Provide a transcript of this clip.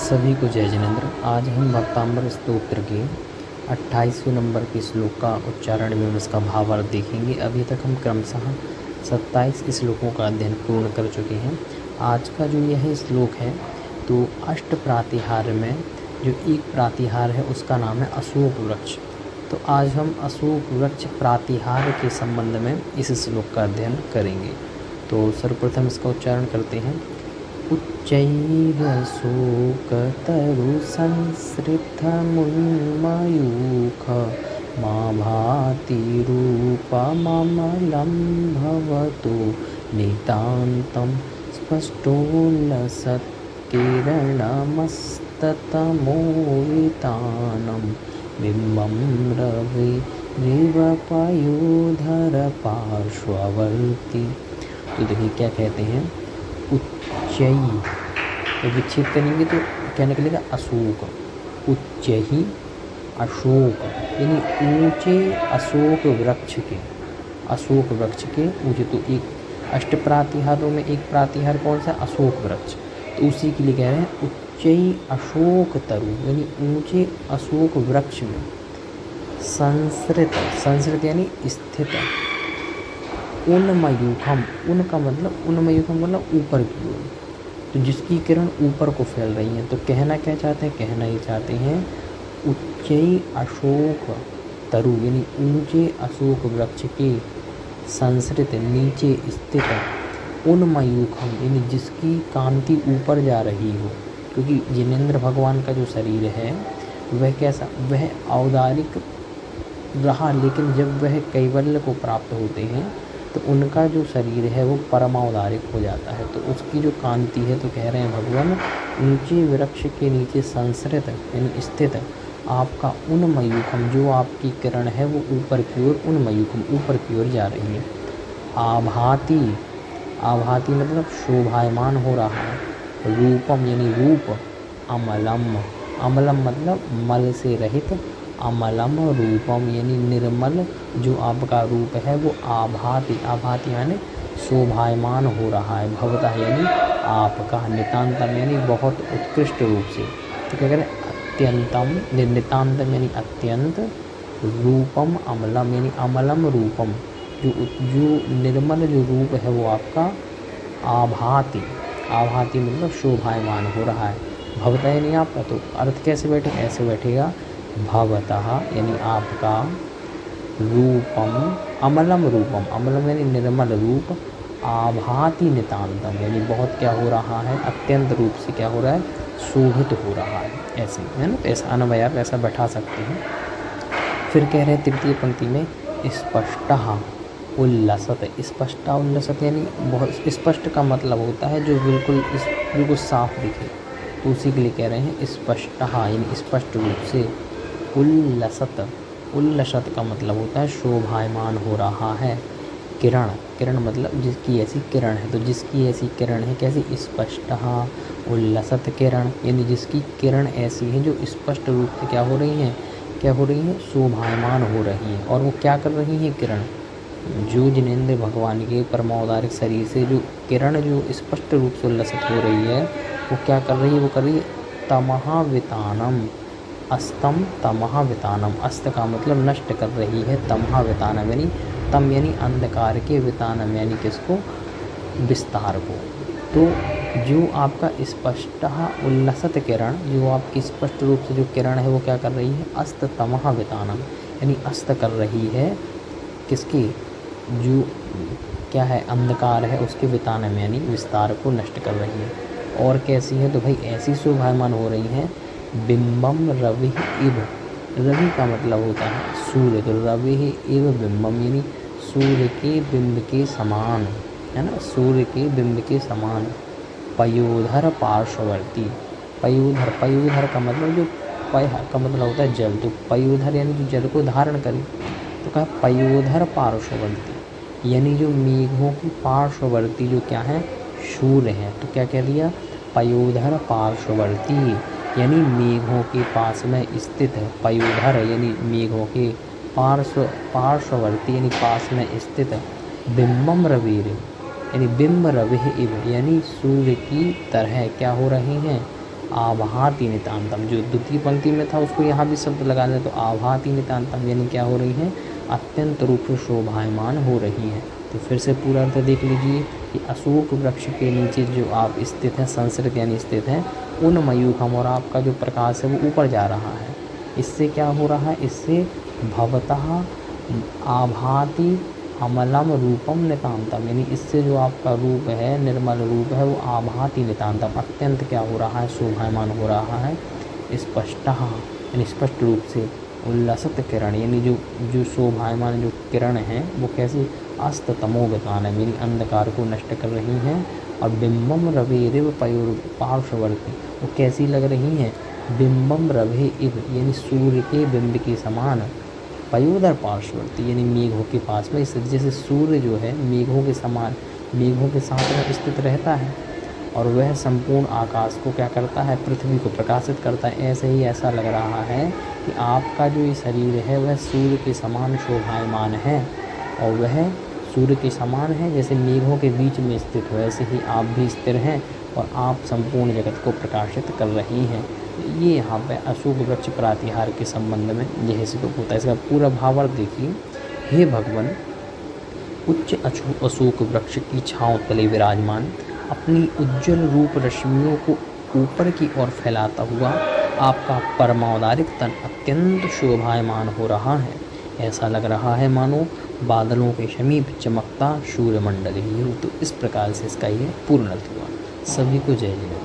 सभी को जय जिनेन्द्र। आज हम भक्तांबर स्तोत्र के 28वें नंबर के श्लोक का उच्चारण एवं इसका भावार्थ देखेंगे। अभी तक हम क्रमशः 27 श्लोकों का अध्ययन पूर्ण कर चुके हैं। आज का जो यह श्लोक है तो अष्ट प्रातिहार्य में जो एक प्रातिहार है उसका नाम है अशोक वृक्ष। तो आज हम अशोक वृक्ष प्रातिहार्य के संबंध में इस श्लोक का अध्ययन करेंगे। तो सर्वप्रथम इसका उच्चारण करते हैं। उच्चैरशोकतरुसंसृतमुन्मयूख मा भाति रूपममलं भवतु नितान्तं स्पष्टोल्लसत्किरणमस्ततमोवितानं बिम्बं रविरिव पयोधर पार्श्ववर्ती। तो देखिए क्या कहते हैं, उच्चई तो विच्छेद करेंगे तो क्या निकलेगा, अशोक। उच्चही अशोक यानी ऊंचे अशोक वृक्ष के, अशोक वृक्ष के ऊंचे। तो एक अष्ट प्रातिहारों में एक प्रातिहार कौन सा, अशोक वृक्ष। तो उसी के लिए कह रहे हैं उच्चई अशोक तरु यानी ऊंचे अशोक वृक्ष में संसृत, संसृत यानी स्थित, उन्मयूखम, उनका मतलब उन्मयूखम मतलब ऊपर की ओर, तो जिसकी किरण ऊपर को फैल रही है। तो कहना क्या चाहते हैं, कहना ये चाहते हैं उच्चई अशोक तरु यानी ऊंचे अशोक वृक्ष के संसृत नीचे स्थित, उन्मयूखम यानी जिसकी कांति ऊपर जा रही हो। क्योंकि जिनेंद्र भगवान का जो शरीर है वह कैसा, वह औदारिक रहा, लेकिन जब वह कैवल्य को प्राप्त होते हैं तो उनका जो शरीर है वो परमावतारिक हो जाता है। तो उसकी जो कांति है, तो कह रहे हैं भगवान ऊंचे वृक्ष के नीचे संसृत यानी स्थित आपका उन्मयूखम, जो आपकी किरण है वो ऊपर की ओर, उन्मयूखम ऊपर की ओर जा रही है। आभाति, आभाति मतलब शोभायमान हो रहा है। रूपम यानी रूप, अमलम, अमलम मतलब मल से रहित, अमलम रूपम यानी निर्मल जो आपका रूप है वो आभाति, आभाति यानी शोभायमान हो रहा है। भवता यानी आपका, नितांतम यानी बहुत उत्कृष्ट रूप से। तो क्या करें, अत्यंतम, नितांतम यानी अत्यंत, रूपम अमलम यानी अमलम रूपम जो निर्मल जो रूप है वो आपका आभाति, आभाति मतलब शोभायमान हो रहा है। भवता यानी आपका, तो अर्थ कैसे बैठे, ऐसे बैठेगा भवतः यानी आपका, रूपम अमलम रूपम, अमलम यानी निर्मल रूप, आभाति नितांतम यानी बहुत क्या हो रहा है, अत्यंत रूप से क्या हो रहा है, शोभित हो रहा है। ऐसे है ना, तो ऐसा अन्वयार्थ ऐसा बैठा सकते हैं। फिर कह रहे हैं तृतीय पंक्ति में स्पष्टः उल्लसत, स्पष्टा उल्लसत यानी बहुत स्पष्ट का मतलब होता है जो बिल्कुल साफ दिखे। तो उसी के लिए कह रहे हैं स्पष्टः यानी स्पष्ट रूप से, उल्लसत, उल्लसत का मतलब होता है शोभायमान हो रहा है। किरण, किरण मतलब जिसकी ऐसी किरण है, तो जिसकी ऐसी किरण है कैसी, स्पष्टः उल्लसत किरण यानी जिसकी किरण ऐसी है जो स्पष्ट रूप से क्या हो रही हैं, क्या हो रही हैं, शोभायमान हो रही है। और वो क्या कर रही हैं, किरण जो जिनेंद्र भगवान के परमावतारिक शरीर से जो किरण जो स्पष्ट रूप से उल्लसित हो रही है वो क्या कर रही है, वो कर रही है तमहावितानम, अस्तम तमहावितानम, अस्त का मतलब नष्ट कर रही है, तमहावितानम यानी तम यानी अंधकार के, वितानम यानी किसको, विस्तार को। तो जो आपका स्पष्ट उल्लसित किरण, जो आपकी स्पष्ट रूप से जो किरण है वो क्या कर रही है, अस्त तमहावितानम यानी अस्त कर रही है किसकी, जो क्या है, अंधकार है उसके वितानम यानी विस्तार को नष्ट कर रही है। और कैसी है, तो भाई ऐसी शोभायमान हो रही है, बिंबम रवि इव, रवि का मतलब होता है सूर्य, तो रवि इव बिंबम यानी सूर्य के बिंब के समान, है ना, सूर्य के बिंब के समान। पयोधर पार्श्ववर्ती, पयोधर, पयोधर का मतलब जो पय का मतलब होता है जल, तो पयोधर यानी जो जल को धारण करे। तो कहा पयोधर पार्श्ववर्ती यानी जो मेघों की पार्श्ववर्ती जो क्या है, सूर्य हैं। तो क्या कह दिया, पयोधर पार्श्ववर्ती यानी मेघों के पास में स्थित है। पयोधर यानी मेघों के पार्श्ववर्ती यानी पास में स्थित, बिंबम रविर यानी बिंब रवि इव यानी सूर्य की तरह क्या हो रहे हैं, आभाति नितांतम, जो द्वितीय पंक्ति में था उसको यहाँ भी शब्द लगा दें तो आभाति नितांतम, यानी क्या हो रही है, अत्यंत रूप से शोभायमान हो रही है। तो फिर से पूरा अर्थ देख लीजिए कि अशोक वृक्ष के नीचे जो आप स्थित हैं, संसृत यानी स्थित हैं, उन मयूखम, और आपका जो प्रकाश है वो ऊपर जा रहा है। इससे क्या हो रहा है, इससे भवतः आभाति अमलम रूपम नितांतम, यानी इससे जो आपका रूप है, निर्मल रूप है, वो आभाति नितांतम, अत्यंत क्या हो रहा है, शोभायमान हो रहा है। स्पष्ट यानी स्पष्ट रूप से, उल्लसित किरण, यानी जो शोभायमान जो किरण हैं वो कैसी, अस्त तमोगतान है, मेरी अंधकार को नष्ट कर रही हैं। और बिंबम रवे रिव पयोर पार्श्ववर्ती, वो कैसी लग रही हैं, बिंबम रवे इव, यानी सूर्य के बिंब के समान, पयोदर पार्श्ववर्ती, यानी मेघों के पास में, इस जैसे सूर्य जो है मेघों के समान, मेघों के साथ में स्थित रहता है और वह संपूर्ण आकाश को क्या करता है, पृथ्वी को प्रकाशित करता है। ऐसे ही ऐसा लग रहा है कि आपका जो ये शरीर है वह सूर्य के समान शोभायमान है और वह सूर्य के समान है, जैसे मेघों के बीच में स्थित हो वैसे ही आप भी स्थिर हैं और आप संपूर्ण जगत को प्रकाशित कर रही हैं। ये यहाँ पे अशोक वृक्ष प्रातिहार के संबंध में यह श्लोक होता है। इसका पूरा भावार्थ देखिए, हे भगवान, उच्च अशोक वृक्ष की छांव तले विराजमान, अपनी उज्जवल रूप रश्मियों को ऊपर की ओर फैलाता हुआ आपका परमौदारिक तन अत्यंत शोभायमान हो रहा है। ऐसा लग रहा है मानो बादलों के समीप चमकता सूर्यमंडल ही हो। तो इस प्रकार से इसका ये पूर्ण अर्थ हुआ। सभी को जय जय।